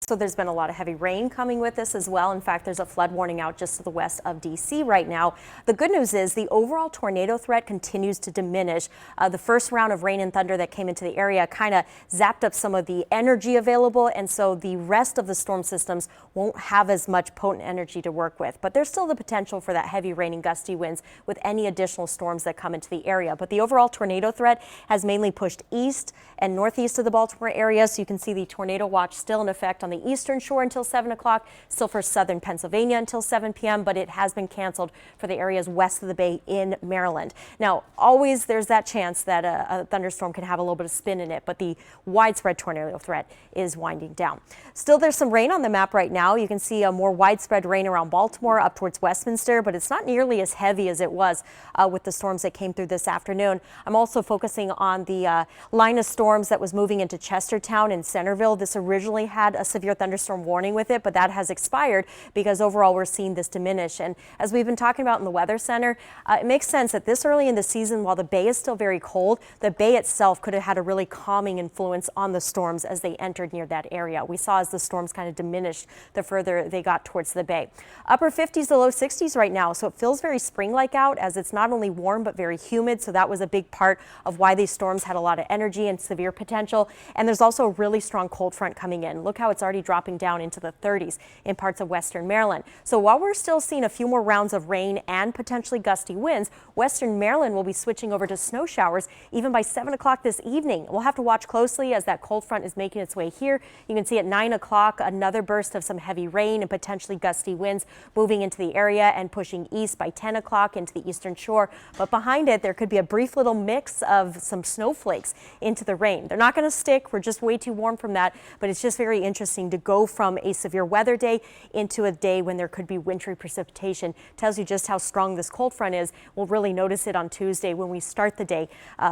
So there's been a lot of heavy rain coming with this as well. In fact, there's a flood warning out just to the west of D.C. right now. The good news is the overall tornado threat continues to diminish. The first round of rain and thunder that came into the area kind of zapped up some of the energy available, and so the rest of the storm systems won't have as much potent energy to work with. But there's still the potential for that heavy rain and gusty winds with any additional storms that come into the area. But the overall tornado threat has mainly pushed east and northeast of the Baltimore area, so you can see the tornado watch still in effect on the eastern shore until 7 o'clock, still for southern Pennsylvania until 7 p.m., but it has been canceled for the areas west of the bay in Maryland. Now, always there's that chance that a thunderstorm can have a little bit of spin in it, but the widespread tornado threat is winding down. Still, there's some rain on the map right now. You can see a more widespread rain around Baltimore up towards Westminster, but it's not nearly as heavy as it was with the storms that came through this afternoon. I'm also focusing on the line of storms that was moving into Chestertown and Centerville. This originally had a severe thunderstorm warning with it, but that has expired because overall we're seeing this diminish. And as we've been talking about in the Weather Center, it makes sense that this early in the season, while the bay is still very cold, the bay itself could have had a really calming influence on the storms as they entered near that area. We saw as the storms kind of diminished the further they got towards the bay. Upper 50s to low 60s right now, so it feels very spring-like out as it's not only warm but very humid, so that was a big part of why these storms had a lot of energy and severe potential. And there's also a really strong cold front coming in. Look how it's already dropping down into the 30s in parts of western Maryland. So while we're still seeing a few more rounds of rain and potentially gusty winds, western Maryland will be switching over to snow showers even by 7 o'clock this evening. We'll have to watch closely as that cold front is making its way here. You can see at 9 o'clock another burst of some heavy rain and potentially gusty winds moving into the area and pushing east by 10 o'clock into the eastern shore. But behind it, there could be a brief little mix of some snowflakes into the rain. They're not going to stick. We're just way too warm from that, but it's just very interesting to go from a severe weather day into a day when there could be wintry precipitation. Tells you just how strong this cold front is. We'll really notice it on Tuesday when we start the day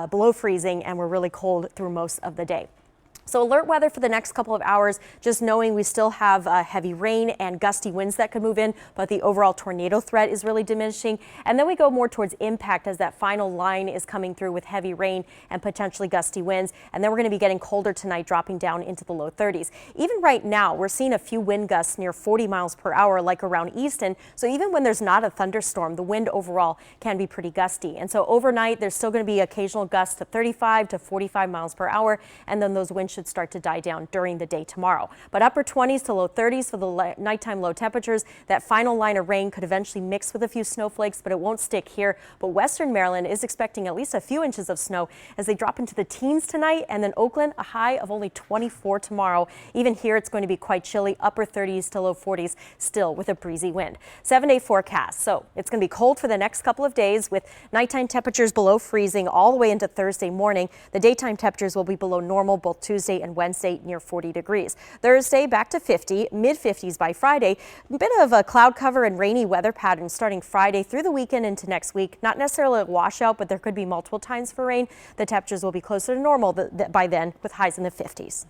below freezing and we're really cold through most of the day. So alert weather for the next couple of hours, just knowing we still have heavy rain and gusty winds that could move in, but the overall tornado threat is really diminishing. And then we go more towards impact as that final line is coming through with heavy rain and potentially gusty winds. And then we're going to be getting colder tonight, dropping down into the low 30s. Even right now, we're seeing a few wind gusts near 40 miles per hour, like around Easton. So even when there's not a thunderstorm, the wind overall can be pretty gusty. And so overnight, there's still going to be occasional gusts to 35 to 45 miles per hour. And then those winds should start to die down during the day tomorrow. But upper 20s to low 30s for the nighttime low temperatures. That final line of rain could eventually mix with a few snowflakes, but it won't stick here. But western Maryland is expecting at least a few inches of snow as they drop into the teens tonight. And then Oakland, a high of only 24 tomorrow. Even here, it's going to be quite chilly, upper 30s to low 40s, still with a breezy wind. 7-day forecast. So it's going to be cold for the next couple of days with nighttime temperatures below freezing all the way into Thursday morning. The daytime temperatures will be below normal both Tuesday and Wednesday near 40 degrees. Thursday back to 50, mid 50s by Friday. A bit of a cloud cover and rainy weather pattern starting Friday through the weekend into next week. Not necessarily a washout, but there could be multiple times for rain. The temperatures will be closer to normal by then with highs in the 50s.